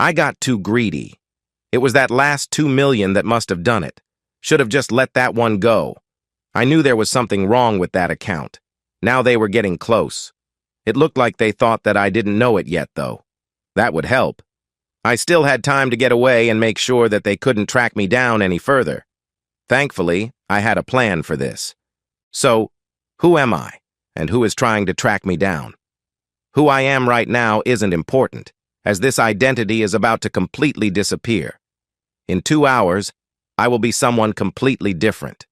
I got too greedy. It was that last 2 million that must have done it. Should have just let that one go. I knew there was something wrong with that account. Now they were getting close. It looked like they thought that I didn't know it yet, though. That would help. I still had time to get away and make sure that they couldn't track me down any further. Thankfully, I had a plan for this. So, who am I, and who is trying to track me down? Who I am right now isn't important, as this identity is about to completely disappear. In 2 hours, I will be someone completely different.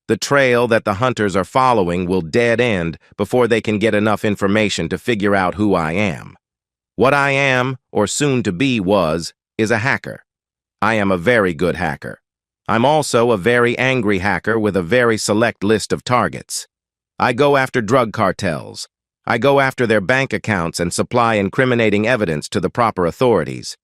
The trail that the hunters are following will dead end before they can get enough information to figure out who I am. What I am, or soon to be is a hacker. I am a very good hacker. I'm also a very angry hacker with a very select list of targets. I go after drug cartels. I go after their bank accounts and supply incriminating evidence to the proper authorities.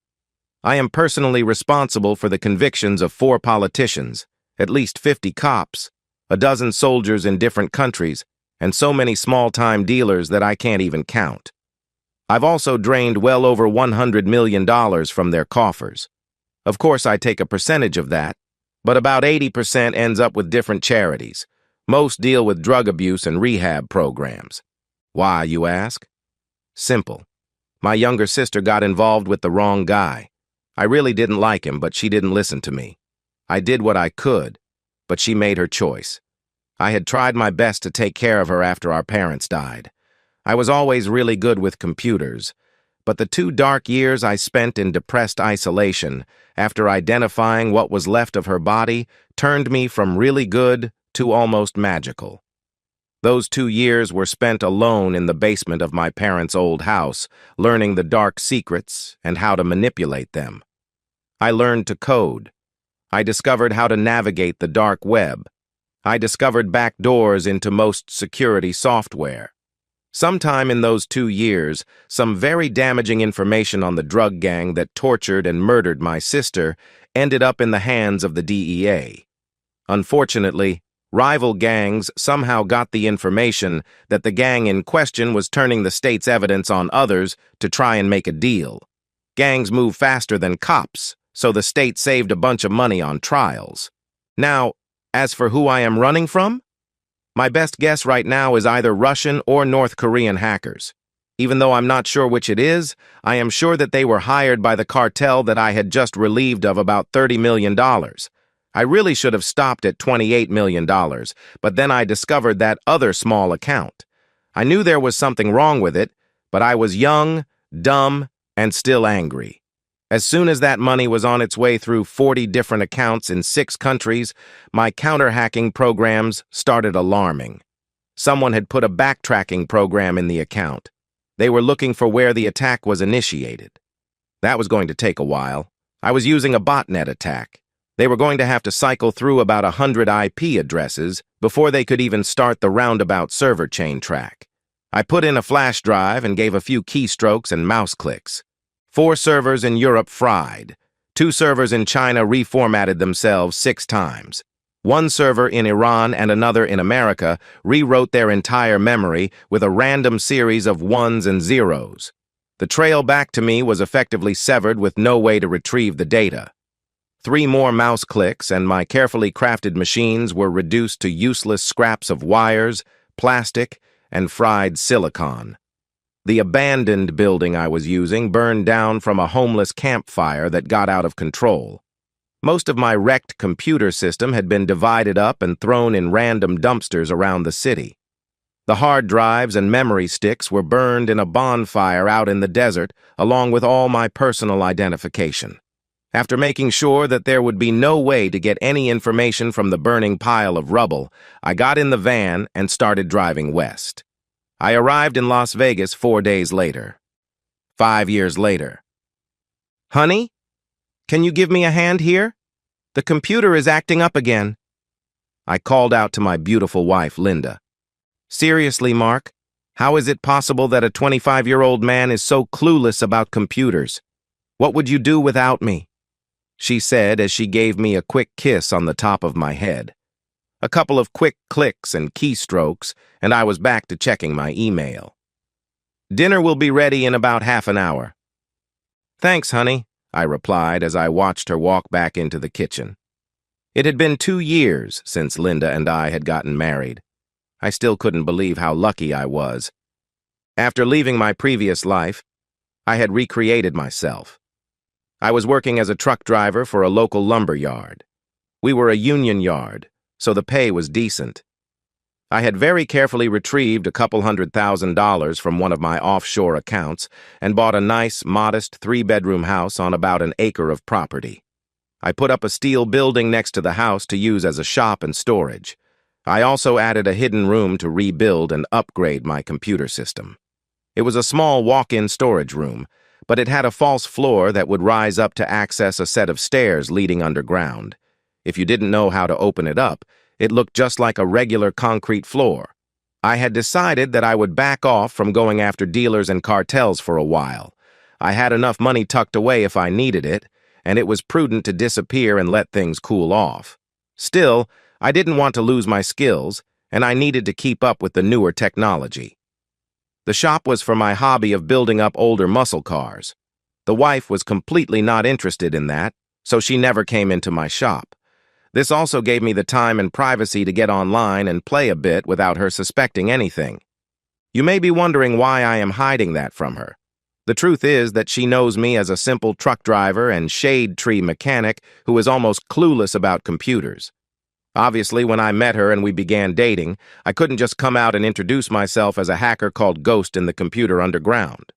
I am personally responsible for the convictions of 4 politicians, at least 50 cops, a dozen soldiers in different countries, and so many small-time dealers that I can't even count. I've also drained well over $100 million from their coffers. Of course, I take a percentage of that, but about 80% ends up with different charities. Most deal with drug abuse and rehab programs. Why, you ask? Simple. My younger sister got involved with the wrong guy. I really didn't like him, but she didn't listen to me. I did what I could, but she made her choice. I had tried my best to take care of her after our parents died. I was always really good with computers, but the 2 dark years I spent in depressed isolation after identifying what was left of her body turned me from really good to almost magical. Those 2 years were spent alone in the basement of my parents' old house, learning the dark secrets and how to manipulate them. I learned to code. I discovered how to navigate the dark web. I discovered back doors into most security software. Sometime in those 2 years, some very damaging information on the drug gang that tortured and murdered my sister ended up in the hands of the DEA. Unfortunately, rival gangs somehow got the information that the gang in question was turning the state's evidence on others to try and make a deal. Gangs move faster than cops, so the state saved a bunch of money on trials. Now, as for who I am running from, my best guess right now is either Russian or North Korean hackers. Even though I'm not sure which it is, I am sure that they were hired by the cartel that I had just relieved of about $30 million. I really should have stopped at $28 million, but then I discovered that other small account. I knew there was something wrong with it, but I was young, dumb, and still angry. As soon as that money was on its way through 40 different accounts in 6 countries, my counter-hacking programs started alarming. Someone had put a backtracking program in the account. They were looking for where the attack was initiated. That was going to take a while. I was using a botnet attack. They were going to have to cycle through about 100 IP addresses before they could even start the roundabout server chain track. I put in a flash drive and gave a few keystrokes and mouse clicks. 4 servers in Europe fried. 2 servers in China reformatted themselves 6 times. 1 server in Iran and another in America rewrote their entire memory with a random series of 1s and 0s. The trail back to me was effectively severed with no way to retrieve the data. 3 more mouse clicks and my carefully crafted machines were reduced to useless scraps of wires, plastic, and fried silicon. The abandoned building I was using burned down from a homeless campfire that got out of control. Most of my wrecked computer system had been divided up and thrown in random dumpsters around the city. The hard drives and memory sticks were burned in a bonfire out in the desert, along with all my personal identification. After making sure that there would be no way to get any information from the burning pile of rubble, I got in the van and started driving west. I arrived in Las Vegas 4 days later. 5 years later. Honey? Can you give me a hand here? The computer is acting up again. I called out to my beautiful wife, Linda. Seriously, Mark, how is it possible that a 25-year-old man is so clueless about computers? What would you do without me? She said as she gave me a quick kiss on the top of my head. A couple of quick clicks and keystrokes, and I was back to checking my email. Dinner will be ready in about half an hour. Thanks, honey. I replied as I watched her walk back into the kitchen. It had been 2 years since Linda and I had gotten married. I still couldn't believe how lucky I was. After leaving my previous life, I had recreated myself. I was working as a truck driver for a local lumber yard. We were a union yard, so the pay was decent. I had very carefully retrieved a couple $100,000 from one of my offshore accounts and bought a nice, modest 3-bedroom house on about an acre of property. I put up a steel building next to the house to use as a shop and storage. I also added a hidden room to rebuild and upgrade my computer system. It was a small walk-in storage room, but it had a false floor that would rise up to access a set of stairs leading underground. If you didn't know how to open it up, it looked just like a regular concrete floor. I had decided that I would back off from going after dealers and cartels for a while. I had enough money tucked away if I needed it, and it was prudent to disappear and let things cool off. Still, I didn't want to lose my skills, and I needed to keep up with the newer technology. The shop was for my hobby of building up older muscle cars. The wife was completely not interested in that, so she never came into my shop. This also gave me the time and privacy to get online and play a bit without her suspecting anything. You may be wondering why I am hiding that from her. The truth is that she knows me as a simple truck driver and shade tree mechanic who is almost clueless about computers. Obviously, when I met her and we began dating, I couldn't just come out and introduce myself as a hacker called Ghost in the computer underground.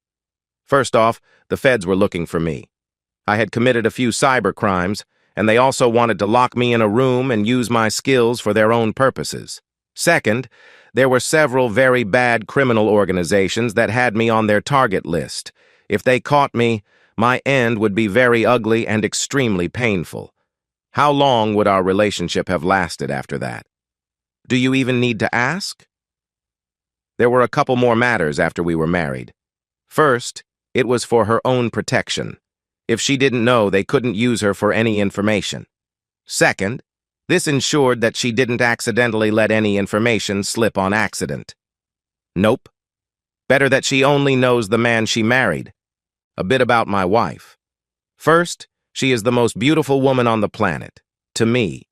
First off, the feds were looking for me. I had committed a few cyber crimes, and they also wanted to lock me in a room and use my skills for their own purposes. Second, there were several very bad criminal organizations that had me on their target list. If they caught me, my end would be very ugly and extremely painful. How long would our relationship have lasted after that? Do you even need to ask? There were a couple more matters after we were married. First, it was for her own protection. If she didn't know, they couldn't use her for any information. Second, this ensured that she didn't accidentally let any information slip on accident. Nope. Better that she only knows the man she married. A bit about my wife. First, she is the most beautiful woman on the planet, to me.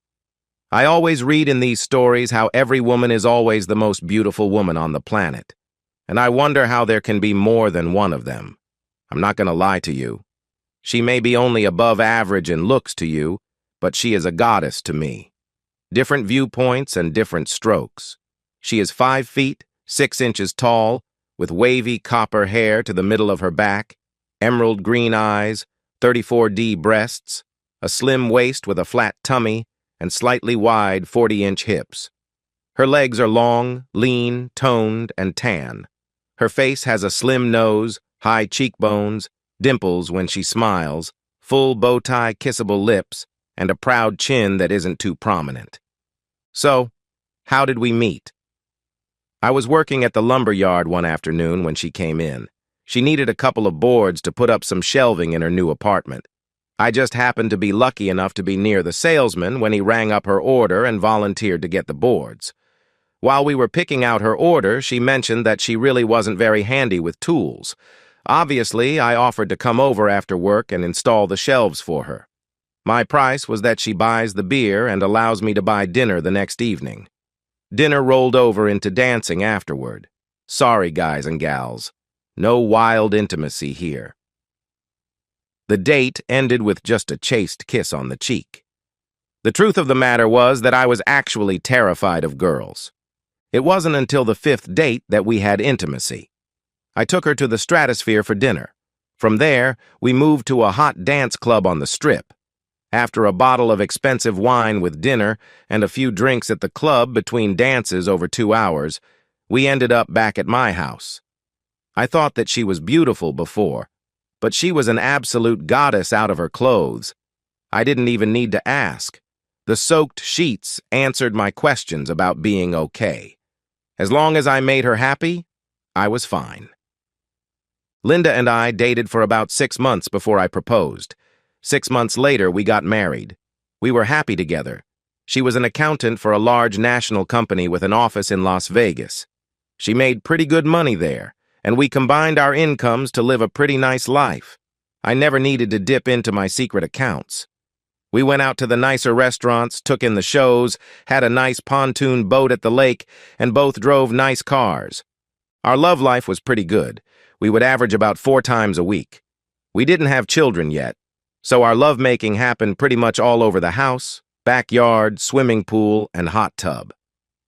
I always read in these stories how every woman is always the most beautiful woman on the planet, and I wonder how there can be more than one of them. I'm not going to lie to you. She may be only above average in looks to you, but she is a goddess to me. Different viewpoints and different strokes. She is 5 feet, 6 inches tall, with wavy copper hair to the middle of her back, emerald green eyes, 34D breasts, a slim waist with a flat tummy, and slightly wide 40-inch hips. Her legs are long, lean, toned, and tan. Her face has a slim nose, high cheekbones, dimples when she smiles, full bow-tie kissable lips, and a proud chin that isn't too prominent. So, how did we meet? I was working at the lumber yard one afternoon when she came in. She needed a couple of boards to put up some shelving in her new apartment. I just happened to be lucky enough to be near the salesman when he rang up her order and volunteered to get the boards. While we were picking out her order, she mentioned that she really wasn't very handy with tools. Obviously, I offered to come over after work and install the shelves for her. My price was that she buys the beer and allows me to buy dinner the next evening. Dinner rolled over into dancing afterward. Sorry, guys and gals. No wild intimacy here. The date ended with just a chaste kiss on the cheek. The truth of the matter was that I was actually terrified of girls. It wasn't until the 5th date that we had intimacy. I took her to the Stratosphere for dinner. From there, we moved to a hot dance club on the Strip. After a bottle of expensive wine with dinner and a few drinks at the club between dances over 2 hours, we ended up back at my house. I thought that she was beautiful before, but she was an absolute goddess out of her clothes. I didn't even need to ask. The soaked sheets answered my questions about being okay. As long as I made her happy, I was fine. Linda and I dated for about 6 months before I proposed. 6 months later, we got married. We were happy together. She was an accountant for a large national company with an office in Las Vegas. She made pretty good money there, and we combined our incomes to live a pretty nice life. I never needed to dip into my secret accounts. We went out to the nicer restaurants, took in the shows, had a nice pontoon boat at the lake, and both drove nice cars. Our love life was pretty good. We would average about 4 times a week. We didn't have children yet, so our lovemaking happened pretty much all over the house, backyard, swimming pool, and hot tub.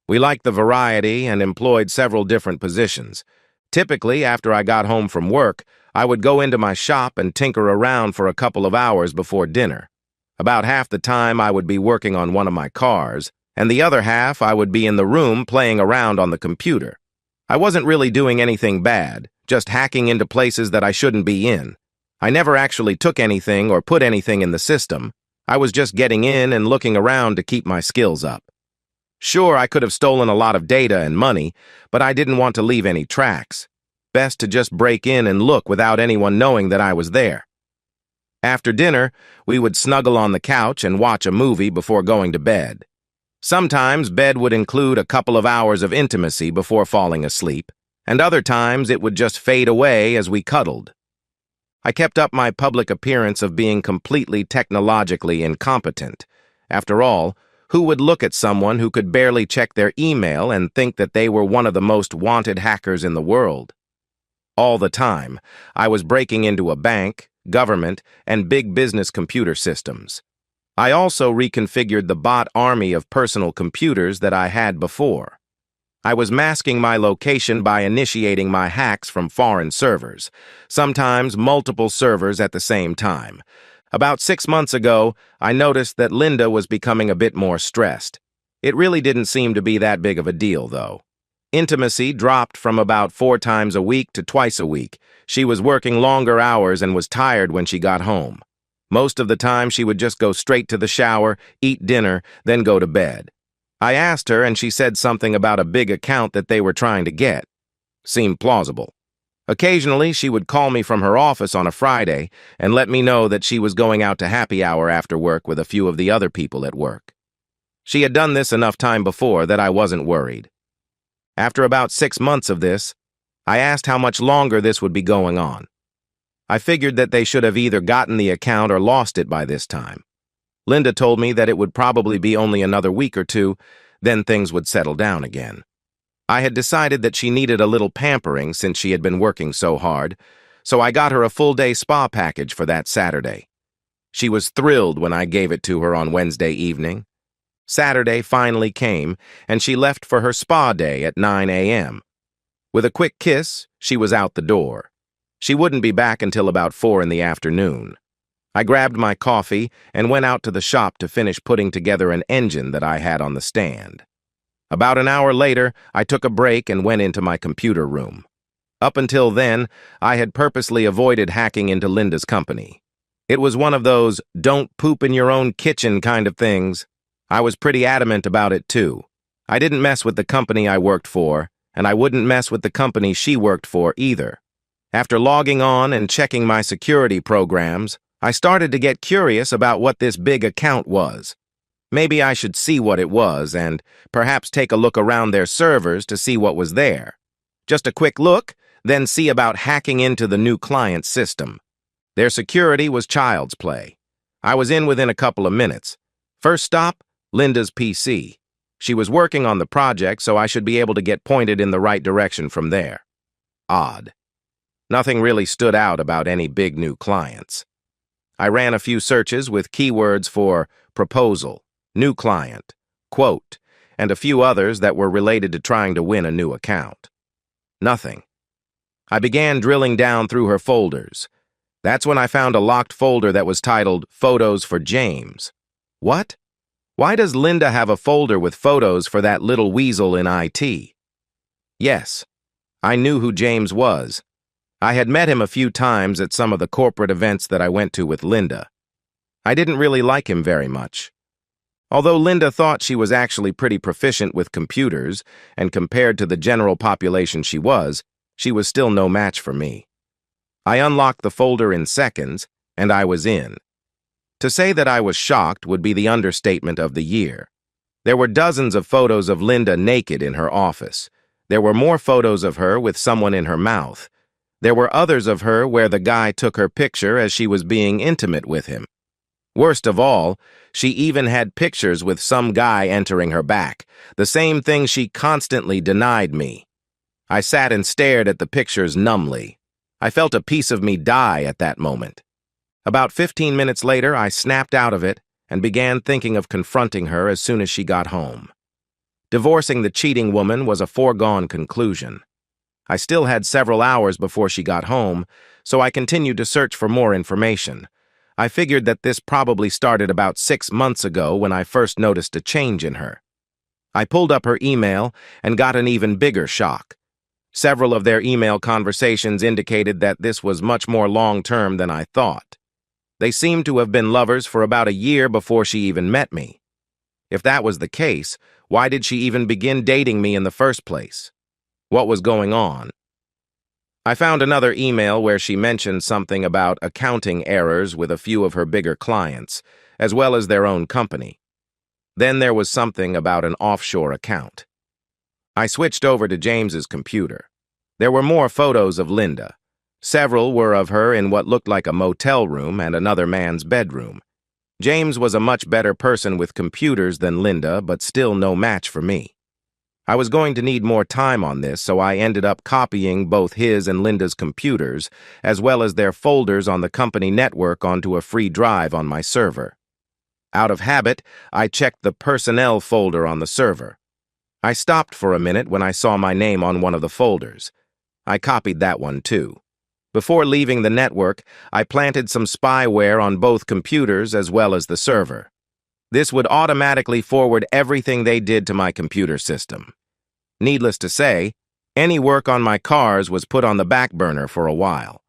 We liked the variety and employed several different positions. Typically, after I got home from work, I would go into my shop and tinker around for a couple of hours before dinner. About half the time I would be working on one of my cars, and the other half I would be in the room playing around on the computer. I wasn't really doing anything bad, just hacking into places that I shouldn't be in. I never actually took anything or put anything in the system. I was just getting in and looking around to keep my skills up. Sure, I could have stolen a lot of data and money, but I didn't want to leave any tracks. Best to just break in and look without anyone knowing that I was there. After dinner, we would snuggle on the couch and watch a movie before going to bed. Sometimes bed would include a couple of hours of intimacy before falling asleep, and other times it would just fade away as we cuddled. I kept up my public appearance of being completely technologically incompetent. After all, who would look at someone who could barely check their email and think that they were one of the most wanted hackers in the world? All the time, I was breaking into a bank, government, and big business computer systems. I also reconfigured the bot army of personal computers that I had before. I was masking my location by initiating my hacks from foreign servers, sometimes multiple servers at the same time. About 6 months ago, I noticed that Linda was becoming a bit more stressed. It really didn't seem to be that big of a deal, though. Intimacy dropped from about 4 times a week to twice a week. She was working longer hours and was tired when she got home. Most of the time, she would just go straight to the shower, eat dinner, then go to bed. I asked her, and she said something about a big account that they were trying to get. Seemed plausible. Occasionally, she would call me from her office on a Friday and let me know that she was going out to happy hour after work with a few of the other people at work. She had done this enough time before that I wasn't worried. After about 6 months of this, I asked how much longer this would be going on. I figured that they should have either gotten the account or lost it by this time. Linda told me that it would probably be only another week or 2, then things would settle down again. I had decided that she needed a little pampering since she had been working so hard, so I got her a full-day spa package for that Saturday. She was thrilled when I gave it to her on Wednesday evening. Saturday finally came, and she left for her spa day at 9 a.m. With a quick kiss, she was out the door. She wouldn't be back until about 4 in the afternoon. I grabbed my coffee and went out to the shop to finish putting together an engine that I had on the stand. About an hour later, I took a break and went into my computer room. Up until then, I had purposely avoided hacking into Linda's company. It was one of those don't poop in your own kitchen kind of things. I was pretty adamant about it, too. I didn't mess with the company I worked for, and I wouldn't mess with the company she worked for either. After logging on and checking my security programs, I started to get curious about what this big account was. Maybe I should see what it was and perhaps take a look around their servers to see what was there. Just a quick look, then see about hacking into the new client system. Their security was child's play. I was in within a couple of minutes. First stop, Linda's PC. She was working on the project, so I should be able to get pointed in the right direction from there. Odd. Nothing really stood out about any big new clients. I ran a few searches with keywords for proposal, new client, quote, and a few others that were related to trying to win a new account. Nothing. I began drilling down through her folders. That's when I found a locked folder that was titled Photos for James. What? Why does Linda have a folder with photos for that little weasel in IT? Yes, I knew who James was. I had met him a few times at some of the corporate events that I went to with Linda. I didn't really like him very much. Although Linda thought she was actually pretty proficient with computers, and compared to the general population she was still no match for me. I unlocked the folder in seconds, and I was in. To say that I was shocked would be the understatement of the year. There were dozens of photos of Linda naked in her office. There were more photos of her with someone in her mouth. There were others of her where the guy took her picture as she was being intimate with him. Worst of all, she even had pictures with some guy entering her back, the same thing she constantly denied me. I sat and stared at the pictures numbly. I felt a piece of me die at that moment. About 15 minutes later, I snapped out of it and began thinking of confronting her as soon as she got home. Divorcing the cheating woman was a foregone conclusion. I still had several hours before she got home, so I continued to search for more information. I figured that this probably started about 6 months ago when I first noticed a change in her. I pulled up her email and got an even bigger shock. Several of their email conversations indicated that this was much more long-term than I thought. They seemed to have been lovers for about a year before she even met me. If that was the case, why did she even begin dating me in the first place? What was going on? I found another email where she mentioned something about accounting errors with a few of her bigger clients, as well as their own company. Then there was something about an offshore account. I switched over to James's computer. There were more photos of Linda. Several were of her in what looked like a motel room and another man's bedroom. James was a much better person with computers than Linda, but still no match for me. I was going to need more time on this, so I ended up copying both his and Linda's computers, as well as their folders on the company network onto a free drive on my server. Out of habit, I checked the personnel folder on the server. I stopped for a minute when I saw my name on one of the folders. I copied that one too. Before leaving the network, I planted some spyware on both computers as well as the server. This would automatically forward everything they did to my computer system. Needless to say, any work on my cars was put on the back burner for a while.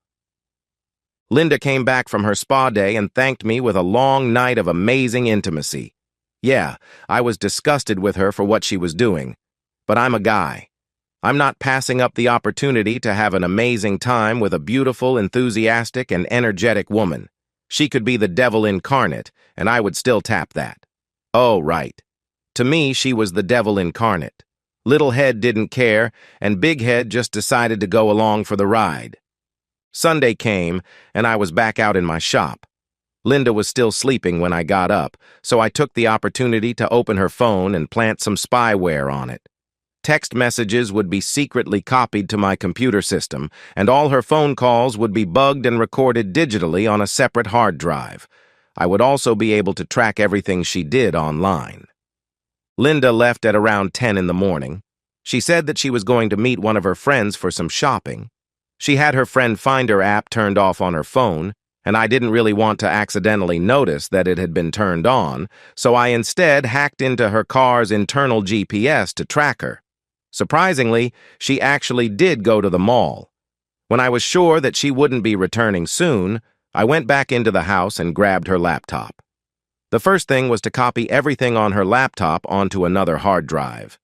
Linda came back from her spa day and thanked me with a long night of amazing intimacy. Yeah, I was disgusted with her for what she was doing, but I'm a guy. I'm not passing up the opportunity to have an amazing time with a beautiful, enthusiastic, and energetic woman. She could be the devil incarnate, and I would still tap that. Oh, right. To me, she was the devil incarnate. Little Head didn't care, and Big Head just decided to go along for the ride. Sunday came, and I was back out in my shop. Linda was still sleeping when I got up, so I took the opportunity to open her phone and plant some spyware on it. Text messages would be secretly copied to my computer system, and all her phone calls would be bugged and recorded digitally on a separate hard drive. I would also be able to track everything she did online. Linda left at around 10 in the morning. She said that she was going to meet one of her friends for some shopping. She had her Friend Finder app turned off on her phone, and I didn't really want to accidentally notice that it had been turned on, so I instead hacked into her car's internal GPS to track her. Surprisingly, she actually did go to the mall. When I was sure that she wouldn't be returning soon, I went back into the house and grabbed her laptop. The first thing was to copy everything on her laptop onto another hard drive.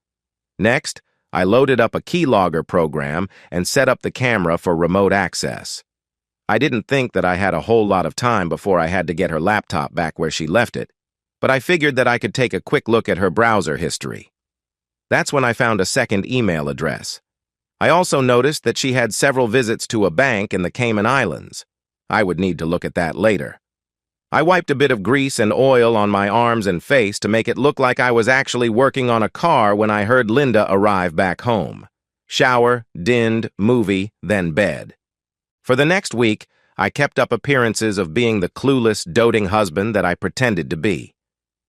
Next, I loaded up a keylogger program and set up the camera for remote access. I didn't think that I had a whole lot of time before I had to get her laptop back where she left it, but I figured that I could take a quick look at her browser history. That's when I found a second email address. I also noticed that she had several visits to a bank in the Cayman Islands. I would need to look at that later. I wiped a bit of grease and oil on my arms and face to make it look like I was actually working on a car when I heard Linda arrive back home. Shower, dinned, movie, then bed. For the next week, I kept up appearances of being the clueless, doting husband that I pretended to be.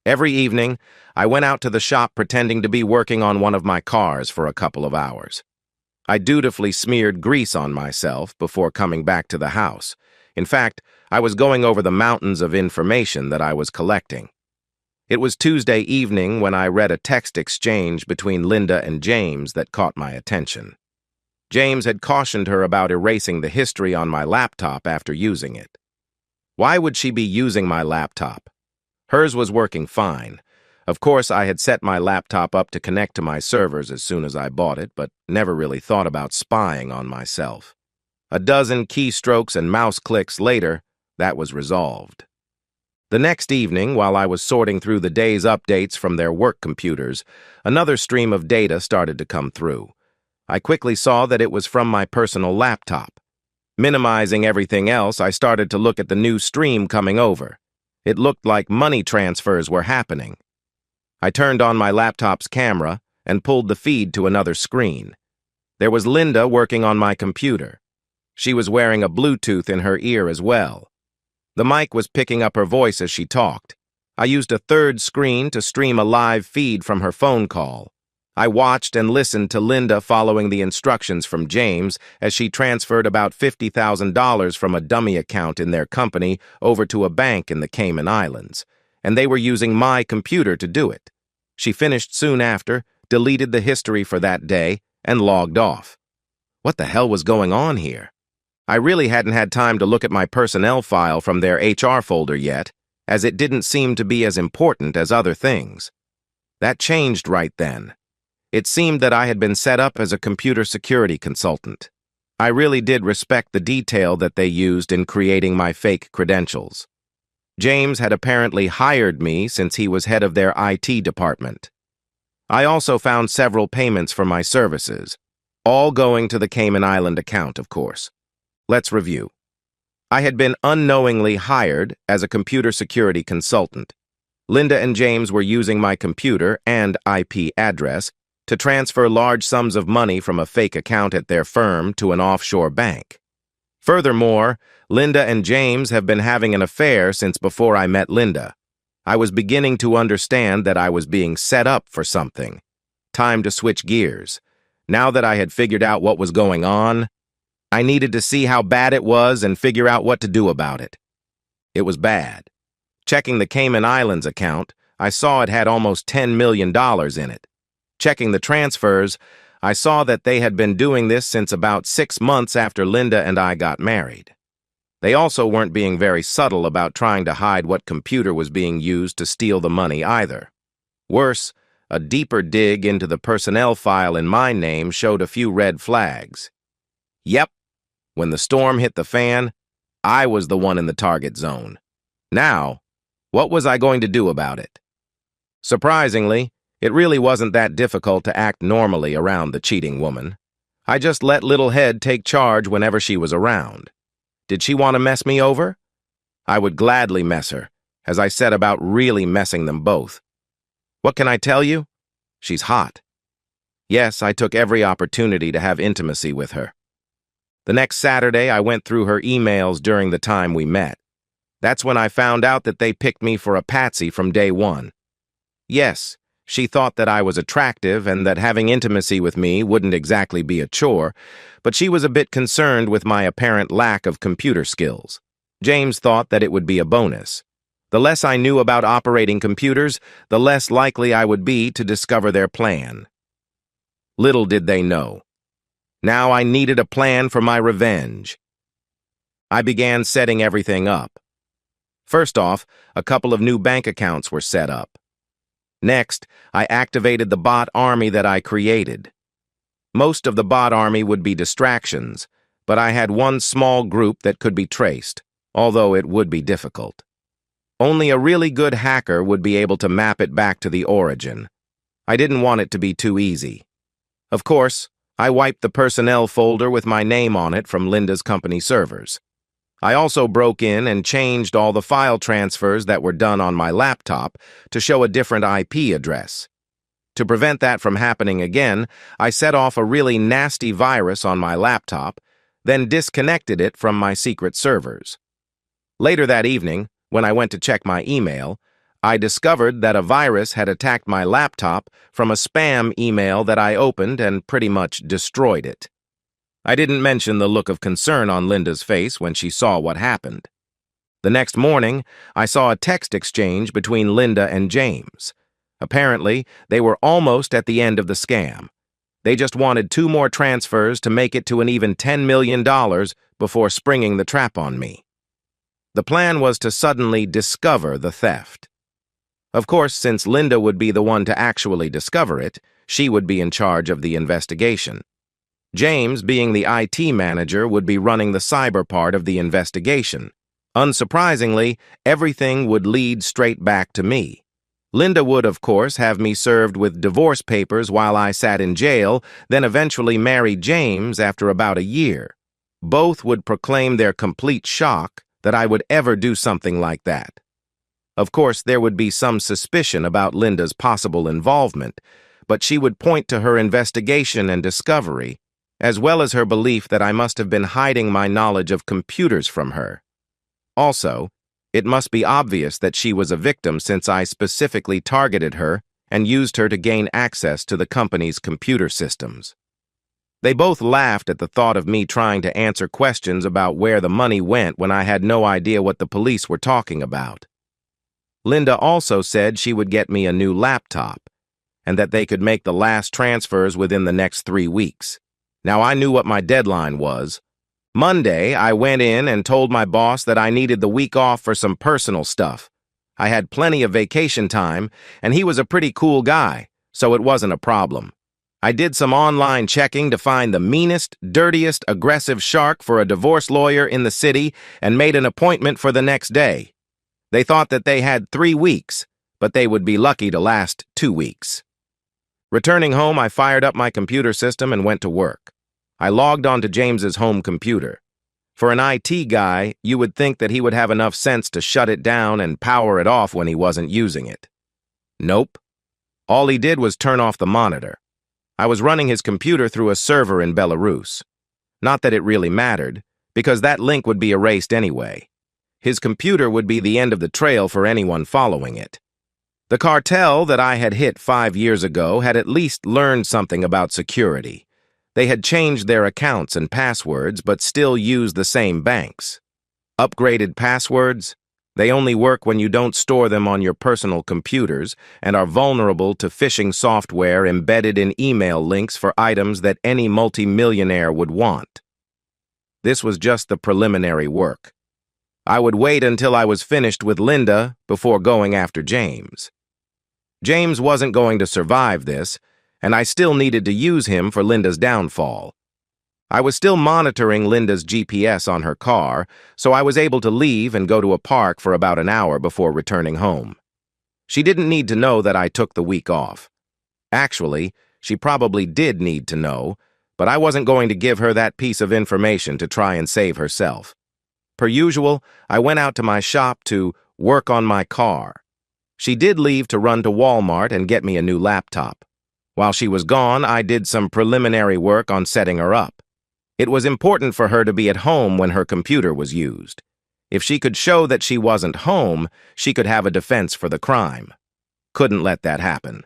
Every evening, I went out to the shop pretending to be working on one of my cars for a couple of hours. I dutifully smeared grease on myself before coming back to the house. In fact, I was going over the mountains of information that I was collecting. It was Tuesday evening when I read a text exchange between Linda and James that caught my attention. James had cautioned her about erasing the history on my laptop after using it. Why would she be using my laptop? Hers was working fine. Of course, I had set my laptop up to connect to my servers as soon as I bought it, but never really thought about spying on myself. A dozen keystrokes and mouse clicks later, that was resolved. The next evening, while I was sorting through the day's updates from their work computers, another stream of data started to come through. I quickly saw that it was from my personal laptop. Minimizing everything else, I started to look at the new stream coming over. It looked like money transfers were happening. I turned on my laptop's camera and pulled the feed to another screen. There was Linda working on my computer. She was wearing a Bluetooth in her ear as well. The mic was picking up her voice as she talked. I used a third screen to stream a live feed from her phone call. I watched and listened to Linda following the instructions from James as she transferred about $50,000 from a dummy account in their company over to a bank in the Cayman Islands, and they were using my computer to do it. She finished soon after, deleted the history for that day, and logged off. What the hell was going on here? I really hadn't had time to look at my personnel file from their HR folder yet, as it didn't seem to be as important as other things. That changed right then. It seemed that I had been set up as a computer security consultant. I really did respect the detail that they used in creating my fake credentials. James had apparently hired me since he was head of their IT department. I also found several payments for my services, all going to the Cayman Island account, of course. Let's review. I had been unknowingly hired as a computer security consultant. Linda and James were using my computer and IP address to transfer large sums of money from a fake account at their firm to an offshore bank. Furthermore, Linda and James have been having an affair since before I met Linda. I was beginning to understand that I was being set up for something. Time to switch gears. Now that I had figured out what was going on, I needed to see how bad it was and figure out what to do about it. It was bad. Checking the Cayman Islands account, I saw it had almost $10 million in it. Checking the transfers, I saw that they had been doing this since about 6 months after Linda and I got married. They also weren't being very subtle about trying to hide what computer was being used to steal the money either. Worse, a deeper dig into the personnel file in my name showed a few red flags. Yep, when the storm hit the fan, I was the one in the target zone. Now, what was I going to do about it? Surprisingly, it really wasn't that difficult to act normally around the cheating woman. I just let Little Head take charge whenever she was around. Did she want to mess me over? I would gladly mess her, as I set about really messing them both. What can I tell you? She's hot. Yes, I took every opportunity to have intimacy with her. The next Saturday, I went through her emails during the time we met. That's when I found out that they picked me for a patsy from day one. Yes, she thought that I was attractive and that having intimacy with me wouldn't exactly be a chore, but she was a bit concerned with my apparent lack of computer skills. James thought that it would be a bonus. The less I knew about operating computers, the less likely I would be to discover their plan. Little did they know. Now I needed a plan for my revenge. I began setting everything up. First off, a couple of new bank accounts were set up. Next, I activated the bot army that I created. Most of the bot army would be distractions, but I had one small group that could be traced, although it would be difficult. Only a really good hacker would be able to map it back to the origin. I didn't want it to be too easy. Of course, I wiped the personnel folder with my name on it from Linda's company servers. I also broke in and changed all the file transfers that were done on my laptop to show a different IP address. To prevent that from happening again, I set off a really nasty virus on my laptop, then disconnected it from my secret servers. Later that evening, when I went to check my email, I discovered that a virus had attacked my laptop from a spam email that I opened and pretty much destroyed it. I didn't mention the look of concern on Linda's face when she saw what happened. The next morning, I saw a text exchange between Linda and James. Apparently, they were almost at the end of the scam. They just wanted 2 more transfers to make it to an even $10 million before springing the trap on me. The plan was to suddenly discover the theft. Of course, since Linda would be the one to actually discover it, she would be in charge of the investigation. James, being the IT manager, would be running the cyber part of the investigation. Unsurprisingly, everything would lead straight back to me. Linda would, of course, have me served with divorce papers while I sat in jail, then eventually marry James after about a year. Both would proclaim their complete shock that I would ever do something like that. Of course, there would be some suspicion about Linda's possible involvement, but she would point to her investigation and discovery, as well as her belief that I must have been hiding my knowledge of computers from her. Also, it must be obvious that she was a victim since I specifically targeted her and used her to gain access to the company's computer systems. They both laughed at the thought of me trying to answer questions about where the money went when I had no idea what the police were talking about. Linda also said she would get me a new laptop, and that they could make the last transfers within the next 3 weeks. Now, I knew what my deadline was. Monday, I went in and told my boss that I needed the week off for some personal stuff. I had plenty of vacation time, and he was a pretty cool guy, so it wasn't a problem. I did some online checking to find the meanest, dirtiest, aggressive shark for a divorce lawyer in the city and made an appointment for the next day. They thought that they had 3 weeks, but they would be lucky to last 2 weeks. Returning home, I fired up my computer system and went to work. I logged onto James's home computer. For an IT guy, you would think that he would have enough sense to shut it down and power it off when he wasn't using it. Nope. All he did was turn off the monitor. I was running his computer through a server in Belarus. Not that it really mattered, because that link would be erased anyway. His computer would be the end of the trail for anyone following it. The cartel that I had hit 5 years ago had at least learned something about security. They had changed their accounts and passwords, but still used the same banks. Upgraded passwords? They only work when you don't store them on your personal computers and are vulnerable to phishing software embedded in email links for items that any multimillionaire would want. This was just the preliminary work. I would wait until I was finished with Linda before going after James. James wasn't going to survive this, and I still needed to use him for Linda's downfall. I was still monitoring Linda's GPS on her car, so I was able to leave and go to a park for about an hour before returning home. She didn't need to know that I took the week off. Actually, she probably did need to know, but I wasn't going to give her that piece of information to try and save herself. Per usual, I went out to my shop to work on my car. She did leave to run to Walmart and get me a new laptop. While she was gone, I did some preliminary work on setting her up. It was important for her to be at home when her computer was used. If she could show that she wasn't home, she could have a defense for the crime. Couldn't let that happen.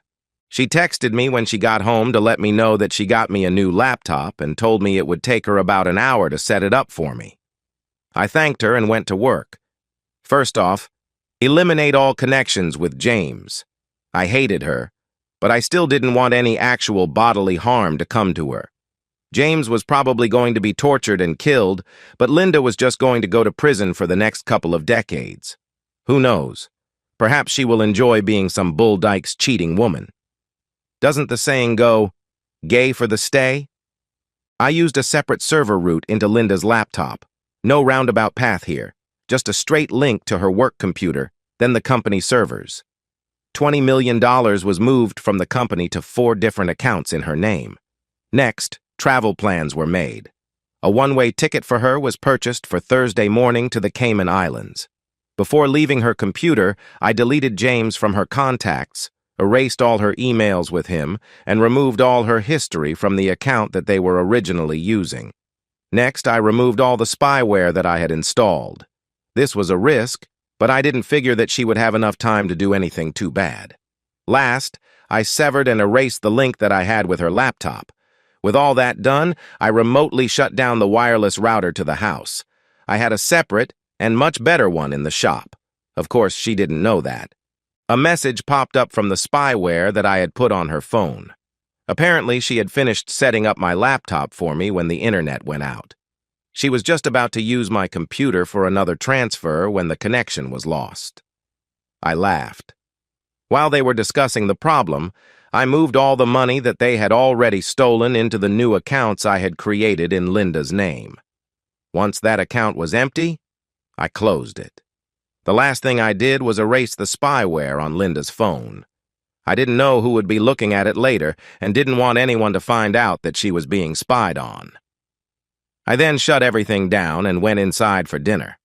She texted me when she got home to let me know that she got me a new laptop and told me it would take her about an hour to set it up for me. I thanked her and went to work. First off, eliminate all connections with James. I hated her, but I still didn't want any actual bodily harm to come to her. James was probably going to be tortured and killed, but Linda was just going to go to prison for the next couple of decades. Who knows? Perhaps she will enjoy being some Bull Dykes cheating woman. Doesn't the saying go, gay for the stay? I used a separate server route into Linda's laptop. No roundabout path here, just a straight link to her work computer, then the company servers. $20 million was moved from the company to 4 different accounts in her name. Next, travel plans were made. A one-way ticket for her was purchased for Thursday morning to the Cayman Islands. Before leaving her computer, I deleted James from her contacts, erased all her emails with him, and removed all her history from the account that they were originally using. Next, I removed all the spyware that I had installed. This was a risk, but I didn't figure that she would have enough time to do anything too bad. Last, I severed and erased the link that I had with her laptop. With all that done, I remotely shut down the wireless router to the house. I had a separate and much better one in the shop. Of course, she didn't know that. A message popped up from the spyware that I had put on her phone. Apparently, she had finished setting up my laptop for me when the internet went out. She was just about to use my computer for another transfer when the connection was lost. I laughed. While they were discussing the problem, I moved all the money that they had already stolen into the new accounts I had created in Linda's name. Once that account was empty, I closed it. The last thing I did was erase the spyware on Linda's phone. I didn't know who would be looking at it later and didn't want anyone to find out that she was being spied on. I then shut everything down and went inside for dinner.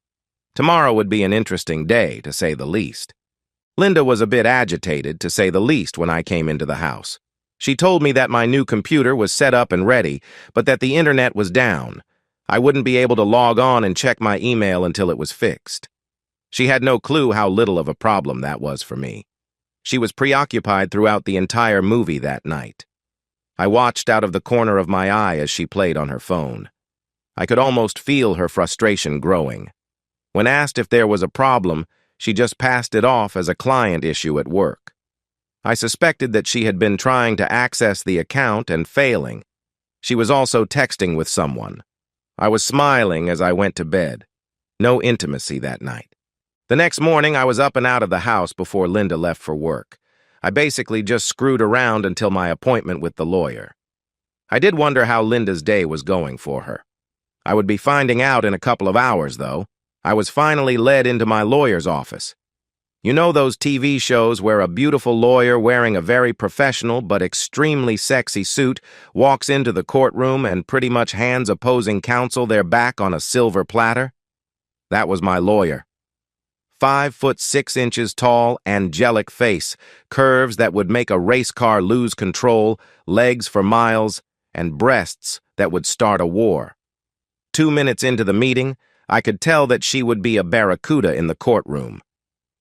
Tomorrow would be an interesting day, to say the least. Linda was a bit agitated, to say the least, when I came into the house. She told me that my new computer was set up and ready, but that the internet was down. I wouldn't be able to log on and check my email until it was fixed. She had no clue how little of a problem that was for me. She was preoccupied throughout the entire movie that night. I watched out of the corner of my eye as she played on her phone. I could almost feel her frustration growing. When asked if there was a problem, she just passed it off as a client issue at work. I suspected that she had been trying to access the account and failing. She was also texting with someone. I was smiling as I went to bed. No intimacy that night. The next morning, I was up and out of the house before Linda left for work. I basically just screwed around until my appointment with the lawyer. I did wonder how Linda's day was going for her. I would be finding out in a couple of hours, though. I was finally led into my lawyer's office. You know those TV shows where a beautiful lawyer wearing a very professional but extremely sexy suit walks into the courtroom and pretty much hands opposing counsel their back on a silver platter? That was my lawyer. 5'6" tall, angelic face, curves that would make a race car lose control, legs for miles, and breasts that would start a war. 2 minutes into the meeting, I could tell that she would be a barracuda in the courtroom.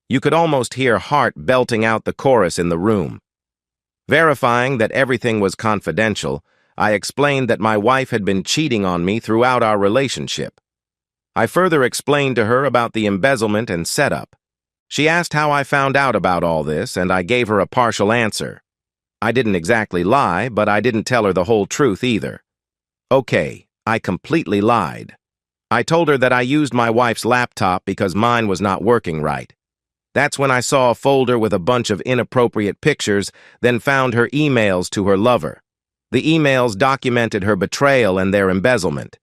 You could almost hear Hart belting out the chorus in the room. Verifying that everything was confidential, I explained that my wife had been cheating on me throughout our relationship. I further explained to her about the embezzlement and setup. She asked how I found out about all this, and I gave her a partial answer. I didn't exactly lie, but I didn't tell her the whole truth either. Okay, I completely lied. I told her that I used my wife's laptop because mine was not working right. That's when I saw a folder with a bunch of inappropriate pictures, then found her emails to her lover. The emails documented her betrayal and their embezzlement.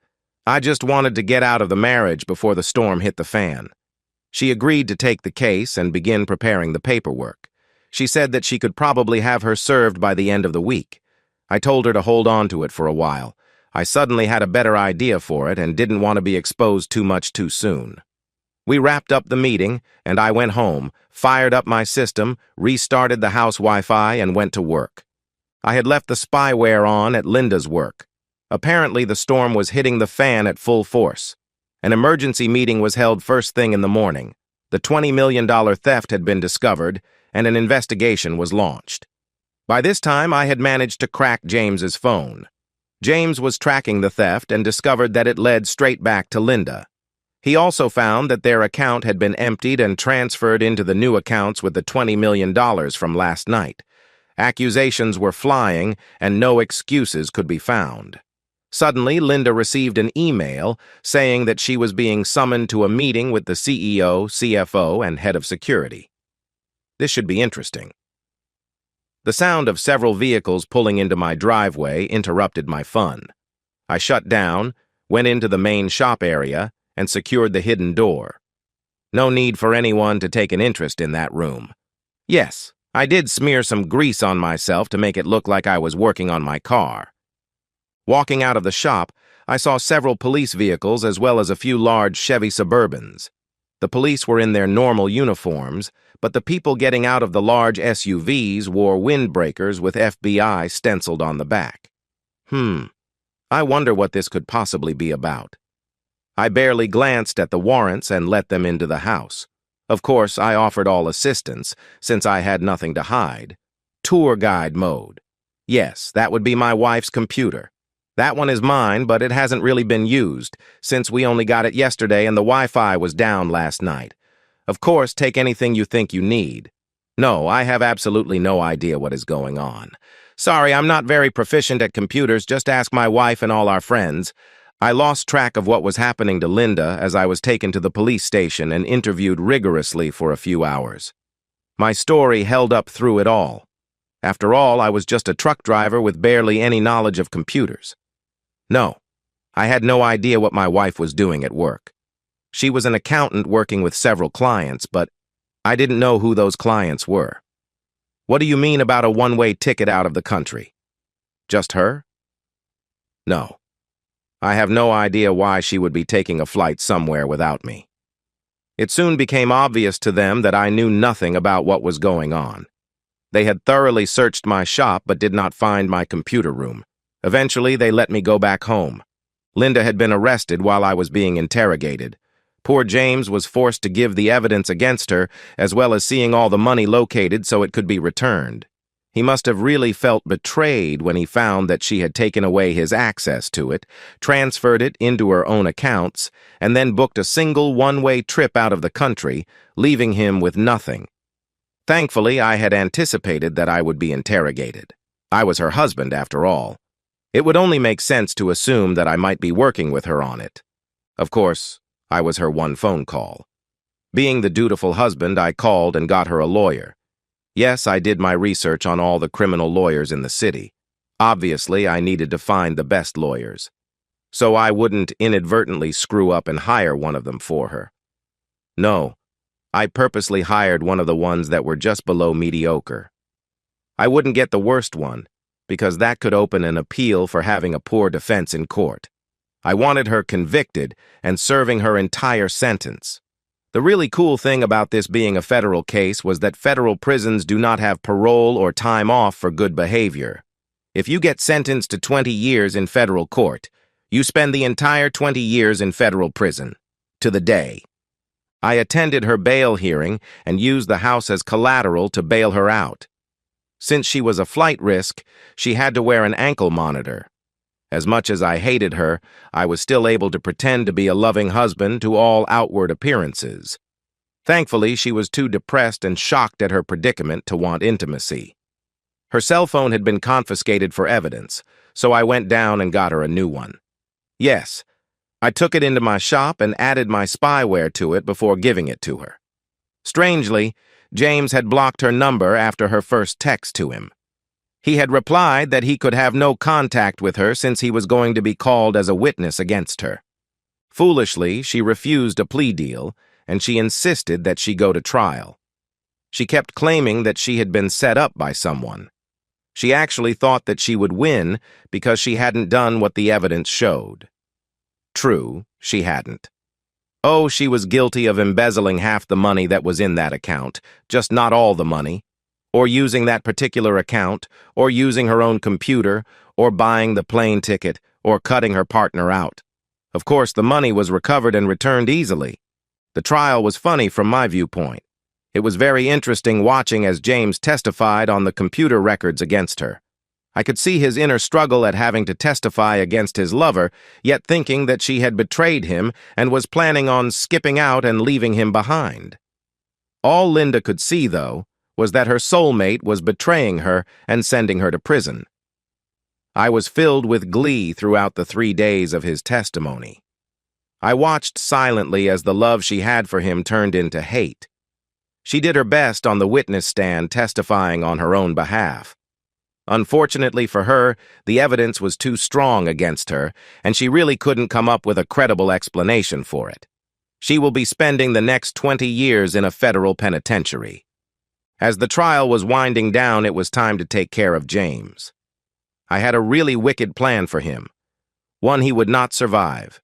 I just wanted to get out of the marriage before the storm hit the fan. She agreed to take the case and begin preparing the paperwork. She said that she could probably have her served by the end of the week. I told her to hold on to it for a while. I suddenly had a better idea for it and didn't want to be exposed too much too soon. We wrapped up the meeting, and I went home, fired up my system, restarted the house Wi-Fi, and went to work. I had left the spyware on at Linda's work. Apparently, the storm was hitting the fan at full force. An emergency meeting was held first thing in the morning. The $20 million theft had been discovered, and an investigation was launched. By this time, I had managed to crack James's phone. James was tracking the theft and discovered that it led straight back to Linda. He also found that their account had been emptied and transferred into the new accounts with the $20 million from last night. Accusations were flying, and no excuses could be found. Suddenly, Linda received an email saying that she was being summoned to a meeting with the CEO, CFO, and head of security. This should be interesting. The sound of several vehicles pulling into my driveway interrupted my fun. I shut down, went into the main shop area, and secured the hidden door. No need for anyone to take an interest in that room. Yes, I did smear some grease on myself to make it look like I was working on my car. Walking out of the shop, I saw several police vehicles as well as a few large Chevy Suburbans. The police were in their normal uniforms, but the people getting out of the large SUVs wore windbreakers with FBI stenciled on the back. I wonder what this could possibly be about. I barely glanced at the warrants and let them into the house. Of course, I offered all assistance, since I had nothing to hide. Tour guide mode. Yes, that would be my wife's computer. That one is mine, but it hasn't really been used, since we only got it yesterday and the Wi-Fi was down last night. Of course, take anything you think you need. No, I have absolutely no idea what is going on. Sorry, I'm not very proficient at computers, just ask my wife and all our friends. I lost track of what was happening to Linda as I was taken to the police station and interviewed rigorously for a few hours. My story held up through it all. After all, I was just a truck driver with barely any knowledge of computers. No, I had no idea what my wife was doing at work. She was an accountant working with several clients, but I didn't know who those clients were. What do you mean about a one-way ticket out of the country? Just her? No. I have no idea why she would be taking a flight somewhere without me. It soon became obvious to them that I knew nothing about what was going on. They had thoroughly searched my shop but did not find my computer room. Eventually, they let me go back home. Linda had been arrested while I was being interrogated. Poor James was forced to give the evidence against her, as well as seeing all the money located so it could be returned. He must have really felt betrayed when he found that she had taken away his access to it, transferred it into her own accounts, and then booked a single one-way trip out of the country, leaving him with nothing. Thankfully, I had anticipated that I would be interrogated. I was her husband, after all. It would only make sense to assume that I might be working with her on it. Of course, I was her one phone call. Being the dutiful husband, I called and got her a lawyer. Yes, I did my research on all the criminal lawyers in the city. Obviously, I needed to find the best lawyers, so I wouldn't inadvertently screw up and hire one of them for her. No, I purposely hired one of the ones that were just below mediocre. I wouldn't get the worst one, because that could open an appeal for having a poor defense in court. I wanted her convicted and serving her entire sentence. The really cool thing about this being a federal case was that federal prisons do not have parole or time off for good behavior. If you get sentenced to 20 years in federal court, you spend the entire 20 years in federal prison, to the day. I attended her bail hearing and used the house as collateral to bail her out. Since she was a flight risk, she had to wear an ankle monitor. As much as I hated her, I was still able to pretend to be a loving husband to all outward appearances. Thankfully, she was too depressed and shocked at her predicament to want intimacy. Her cell phone had been confiscated for evidence, so I went down and got her a new one. Yes, I took it into my shop and added my spyware to it before giving it to her. Strangely, James had blocked her number after her first text to him. He had replied that he could have no contact with her since he was going to be called as a witness against her. Foolishly, she refused a plea deal, and she insisted that she go to trial. She kept claiming that she had been set up by someone. She actually thought that she would win because she hadn't done what the evidence showed. True, she hadn't. Oh, she was guilty of embezzling half the money that was in that account, just not all the money, or using that particular account, or using her own computer, or buying the plane ticket, or cutting her partner out. Of course, the money was recovered and returned easily. The trial was funny from my viewpoint. It was very interesting watching as James testified on the computer records against her. I could see his inner struggle at having to testify against his lover, yet thinking that she had betrayed him and was planning on skipping out and leaving him behind. All Linda could see, though, was that her soulmate was betraying her and sending her to prison. I was filled with glee throughout the 3 days of his testimony. I watched silently as the love she had for him turned into hate. She did her best on the witness stand testifying on her own behalf. Unfortunately for her, the evidence was too strong against her, and she really couldn't come up with a credible explanation for it. She will be spending the next 20 years in a federal penitentiary. As the trial was winding down, it was time to take care of James. I had a really wicked plan for him, one he would not survive.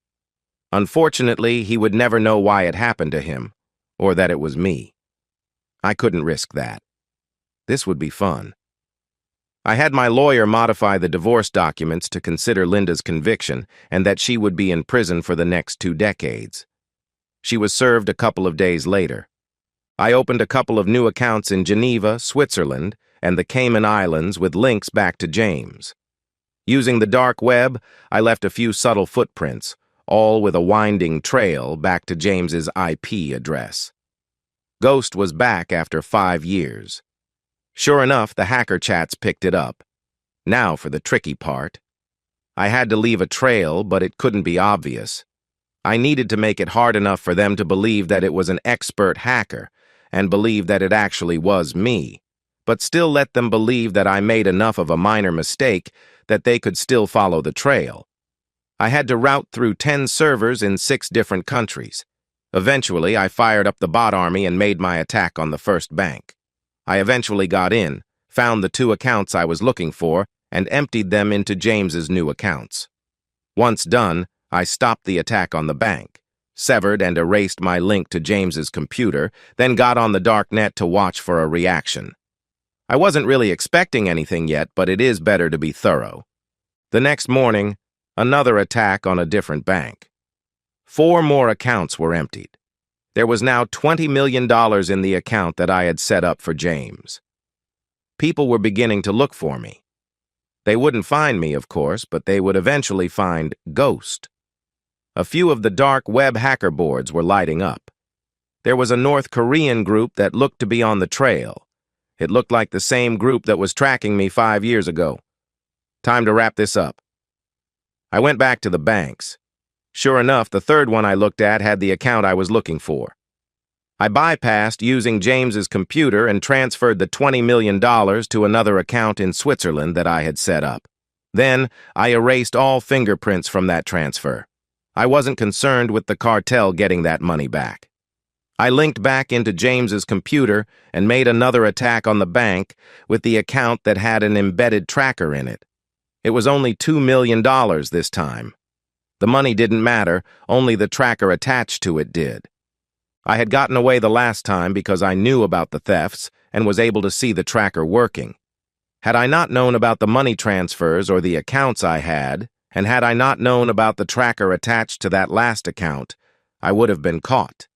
Unfortunately, he would never know why it happened to him, or that it was me. I couldn't risk that. This would be fun. I had my lawyer modify the divorce documents to consider Linda's conviction and that she would be in prison for the next 2 decades. She was served a couple of days later. I opened a couple of new accounts in Geneva, Switzerland, and the Cayman Islands with links back to James. Using the dark web, I left a few subtle footprints, all with a winding trail back to James's IP address. Ghost was back after 5 years. Sure enough, the hacker chats picked it up. Now for the tricky part. I had to leave a trail, but it couldn't be obvious. I needed to make it hard enough for them to believe that it was an expert hacker, and believe that it actually was me, but still let them believe that I made enough of a minor mistake that they could still follow the trail. I had to route through 10 servers in 6 different countries. Eventually, I fired up the bot army and made my attack on the first bank. I eventually got in, found the 2 accounts I was looking for, and emptied them into James's new accounts. Once done, I stopped the attack on the bank, severed and erased my link to James's computer, then got on the dark net to watch for a reaction. I wasn't really expecting anything yet, but it is better to be thorough. The next morning, another attack on a different bank. 4 more accounts were emptied. There was now $20 million in the account that I had set up for James. People were beginning to look for me. They wouldn't find me, of course, but they would eventually find Ghost. A few of the dark web hacker boards were lighting up. There was a North Korean group that looked to be on the trail. It looked like the same group that was tracking me 5 years ago. Time to wrap this up. I went back to the banks. Sure enough, the third one I looked at had the account I was looking for. I bypassed using James's computer and transferred the $20 million to another account in Switzerland that I had set up. Then, I erased all fingerprints from that transfer. I wasn't concerned with the cartel getting that money back. I linked back into James's computer and made another attack on the bank with the account that had an embedded tracker in it. It was only $2 million this time. The money didn't matter, only the tracker attached to it did. I had gotten away the last time because I knew about the thefts and was able to see the tracker working. Had I not known about the money transfers or the accounts I had, and had I not known about the tracker attached to that last account, I would have been caught.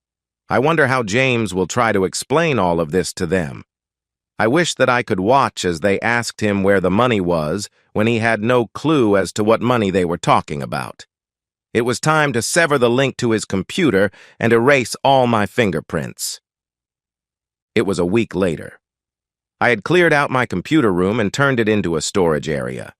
I wonder how James will try to explain all of this to them. I wish that I could watch as they asked him where the money was when he had no clue as to what money they were talking about. It was time to sever the link to his computer and erase all my fingerprints. It was a week later. I had cleared out my computer room and turned it into a storage area.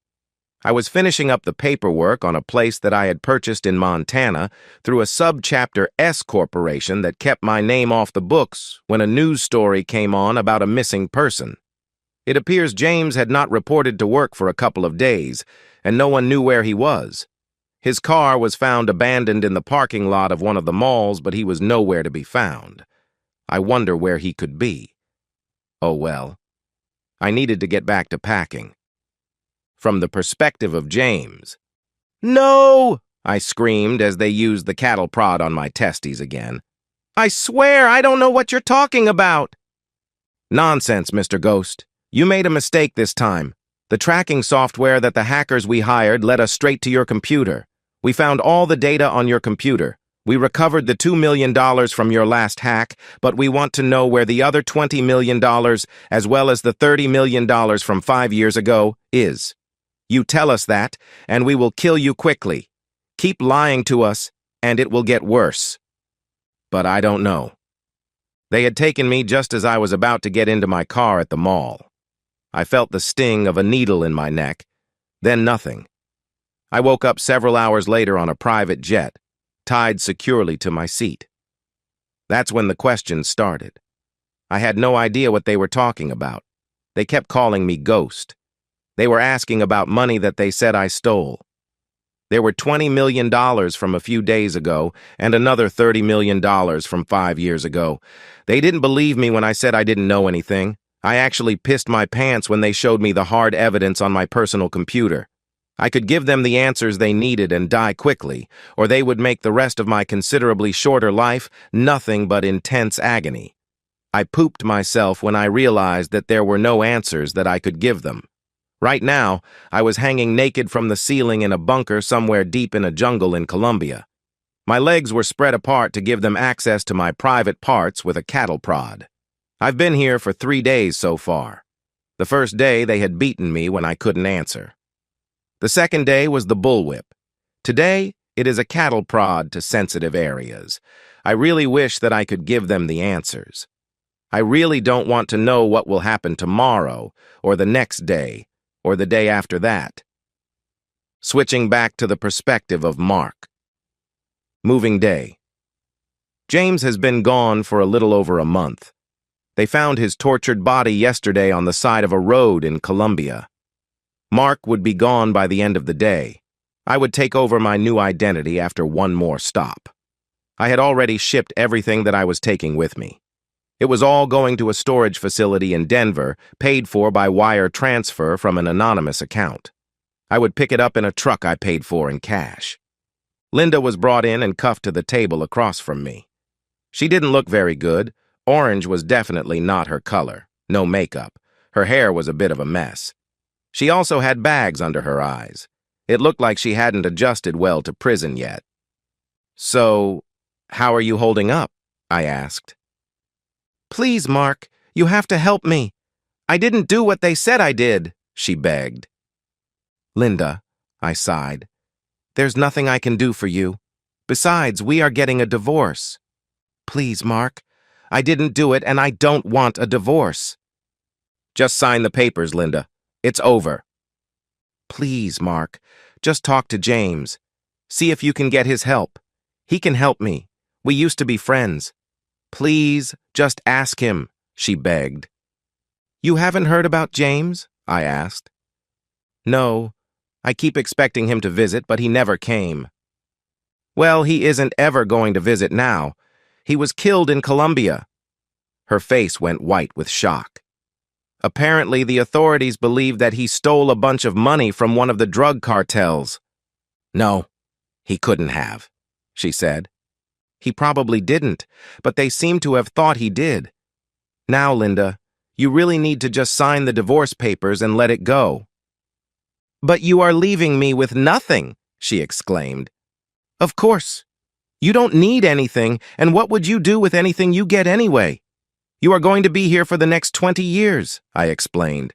I was finishing up the paperwork on a place that I had purchased in Montana through a Subchapter S corporation that kept my name off the books when a news story came on about a missing person. It appears James had not reported to work for a couple of days, and no one knew where he was. His car was found abandoned in the parking lot of one of the malls, but he was nowhere to be found. I wonder where he could be. Oh well. I needed to get back to packing. From the perspective of James. "No!" I screamed as they used the cattle prod on my testes again. "I swear I don't know what you're talking about." "Nonsense, Mr. Ghost. You made a mistake this time. The tracking software that the hackers we hired led us straight to your computer. We found all the data on your computer. We recovered the $2 million from your last hack, but we want to know where the other $20 million, as well as the $30 million from 5 years ago, is. You tell us that, and we will kill you quickly. Keep lying to us, and it will get worse." But I don't know. They had taken me just as I was about to get into my car at the mall. I felt the sting of a needle in my neck, then nothing. I woke up several hours later on a private jet, tied securely to my seat. That's when the questions started. I had no idea what they were talking about. They kept calling me Ghost. They were asking about money that they said I stole. There were $20 million from a few days ago and another $30 million from 5 years ago. They didn't believe me when I said I didn't know anything. I actually pissed my pants when they showed me the hard evidence on my personal computer. I could give them the answers they needed and die quickly, or they would make the rest of my considerably shorter life nothing but intense agony. I pooped myself when I realized that there were no answers that I could give them. Right now, I was hanging naked from the ceiling in a bunker somewhere deep in a jungle in Colombia. My legs were spread apart to give them access to my private parts with a cattle prod. I've been here for 3 days so far. The first day, they had beaten me when I couldn't answer. The second day was the bullwhip. Today, it is a cattle prod to sensitive areas. I really wish that I could give them the answers. I really don't want to know what will happen tomorrow, or the next day, or the day after that. Switching back to the perspective of Mark. Moving day. James has been gone for a little over a month. They found his tortured body yesterday on the side of a road in Colombia. Mark would be gone by the end of the day. I would take over my new identity after one more stop. I had already shipped everything that I was taking with me. It was all going to a storage facility in Denver, paid for by wire transfer from an anonymous account. I would pick it up in a truck I paid for in cash. Linda was brought in and cuffed to the table across from me. She didn't look very good. Orange was definitely not her color. No makeup. Her hair was a bit of a mess. She also had bags under her eyes. It looked like she hadn't adjusted well to prison yet. "So, how are you holding up?" I asked. "Please, Mark, you have to help me. I didn't do what they said I did," she begged. "Linda," I sighed, "there's nothing I can do for you. Besides, we are getting a divorce. Please, Mark, I didn't do it and I don't want a divorce." "Just sign the papers, Linda. It's over." "Please, Mark, just talk to James. See if you can get his help. He can help me. We used to be friends. Please, just ask him," she begged. "You haven't heard about James?" I asked. "No. I keep expecting him to visit, but he never came." "Well, he isn't ever going to visit now. He was killed in Colombia." Her face went white with shock. "Apparently, the authorities believe that he stole a bunch of money from one of the drug cartels." "No, he couldn't have," she said. "He probably didn't, but they seem to have thought he did. Now, Linda, you really need to just sign the divorce papers and let it go." "But you are leaving me with nothing," she exclaimed. "Of course. You don't need anything, and what would you do with anything you get anyway? You are going to be here for the next 20 years, I explained.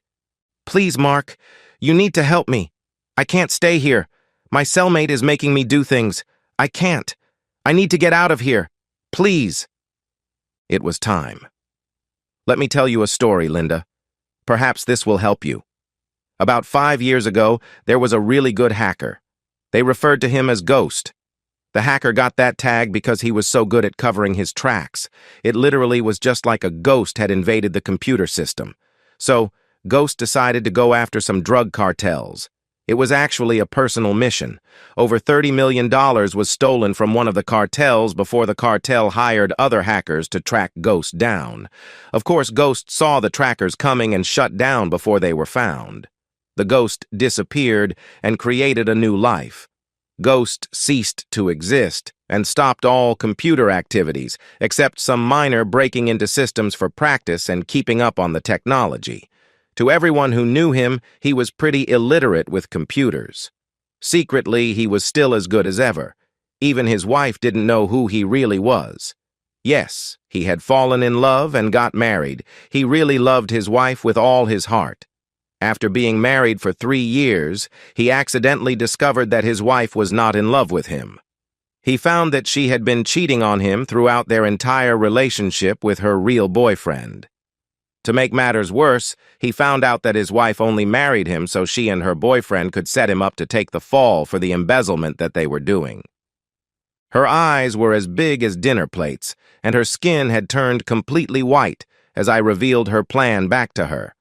"Please, Mark, you need to help me. I can't stay here. My cellmate is making me do things. I can't. I need to get out of here. Please." It was time. Let me tell you a story, Linda. Perhaps this will help you. About 5 years ago, there was a really good hacker. They referred to him as Ghost. The hacker got that tag because he was so good at covering his tracks. It literally was just like a ghost had invaded the computer system. So, Ghost decided to go after some drug cartels. It was actually a personal mission. Over $30 million was stolen from one of the cartels before the cartel hired other hackers to track Ghost down. Of course, Ghost saw the trackers coming and shut down before they were found. The Ghost disappeared and created a new life. Ghost ceased to exist and stopped all computer activities, except some minor breaking into systems for practice and keeping up on the technology. To everyone who knew him, he was pretty illiterate with computers. Secretly, he was still as good as ever. Even his wife didn't know who he really was. Yes, he had fallen in love and got married. He really loved his wife with all his heart. After being married for 3 years, he accidentally discovered that his wife was not in love with him. He found that she had been cheating on him throughout their entire relationship with her real boyfriend. To make matters worse, he found out that his wife only married him so she and her boyfriend could set him up to take the fall for the embezzlement that they were doing. Her eyes were as big as dinner plates, and her skin had turned completely white as I revealed her plan back to her.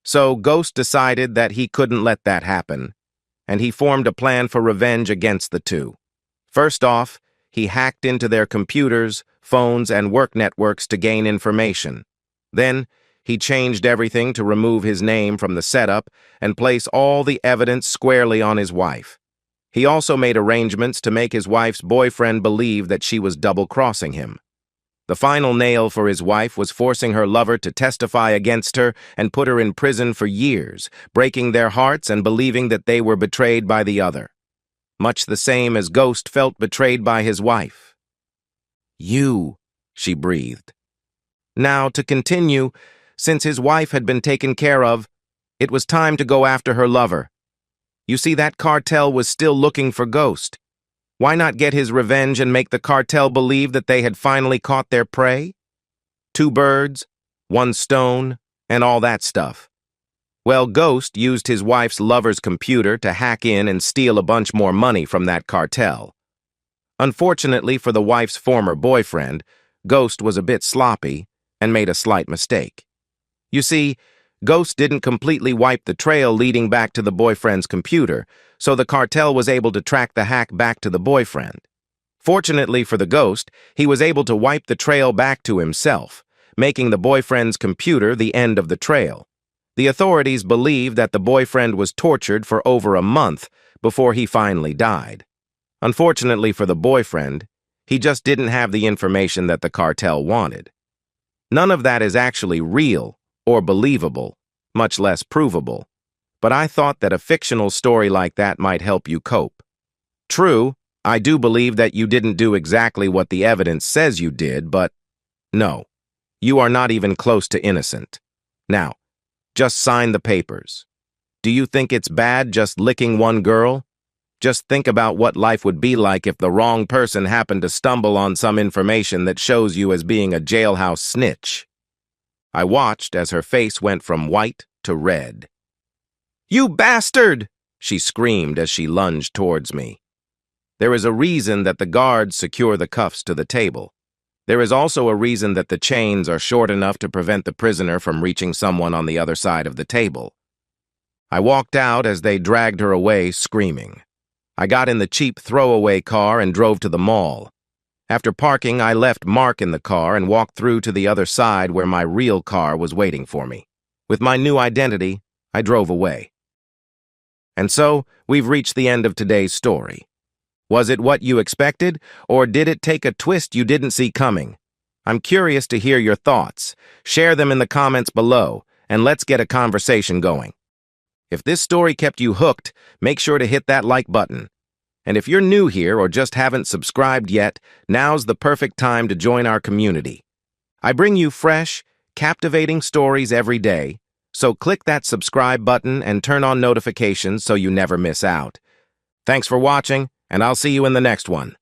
So Ghost decided that he couldn't let that happen, and he formed a plan for revenge against the two. First off, he hacked into their computers, phones, and work networks to gain information. Then, he changed everything to remove his name from the setup and place all the evidence squarely on his wife. He also made arrangements to make his wife's boyfriend believe that she was double-crossing him. The final nail for his wife was forcing her lover to testify against her and put her in prison for years, breaking their hearts and believing that they were betrayed by the other. Much the same as Ghost felt betrayed by his wife. "You," she breathed. Now, to continue, since his wife had been taken care of, it was time to go after her lover. You see, that cartel was still looking for Ghost. Why not get his revenge and make the cartel believe that they had finally caught their prey? 2 birds, 1 stone, and all that stuff. Well, Ghost used his wife's lover's computer to hack in and steal a bunch more money from that cartel. Unfortunately for the wife's former boyfriend, Ghost was a bit sloppy and made a slight mistake. You see, Ghost didn't completely wipe the trail leading back to the boyfriend's computer, so the cartel was able to track the hack back to the boyfriend. Fortunately for the Ghost, he was able to wipe the trail back to himself, making the boyfriend's computer the end of the trail. The authorities believe that the boyfriend was tortured for over a month before he finally died. Unfortunately for the boyfriend, he just didn't have the information that the cartel wanted. None of that is actually real or believable, much less provable. But I thought that a fictional story like that might help you cope. True, I do believe that you didn't do exactly what the evidence says you did, but no, you are not even close to innocent. Now, just sign the papers. Do you think it's bad just licking one girl? Just think about what life would be like if the wrong person happened to stumble on some information that shows you as being a jailhouse snitch. I watched as her face went from white to red. "You bastard!" she screamed as she lunged towards me. There is a reason that the guards secure the cuffs to the table. There is also a reason that the chains are short enough to prevent the prisoner from reaching someone on the other side of the table. I walked out as they dragged her away, screaming. I got in the cheap throwaway car and drove to the mall. After parking, I left Mark in the car and walked through to the other side where my real car was waiting for me. With my new identity, I drove away. And so, we've reached the end of today's story. Was it what you expected, or did it take a twist you didn't see coming? I'm curious to hear your thoughts. Share them in the comments below, and let's get a conversation going. If this story kept you hooked, make sure to hit that like button. And if you're new here or just haven't subscribed yet, now's the perfect time to join our community. I bring you fresh, captivating stories every day, so click that subscribe button and turn on notifications so you never miss out. Thanks for watching, and I'll see you in the next one.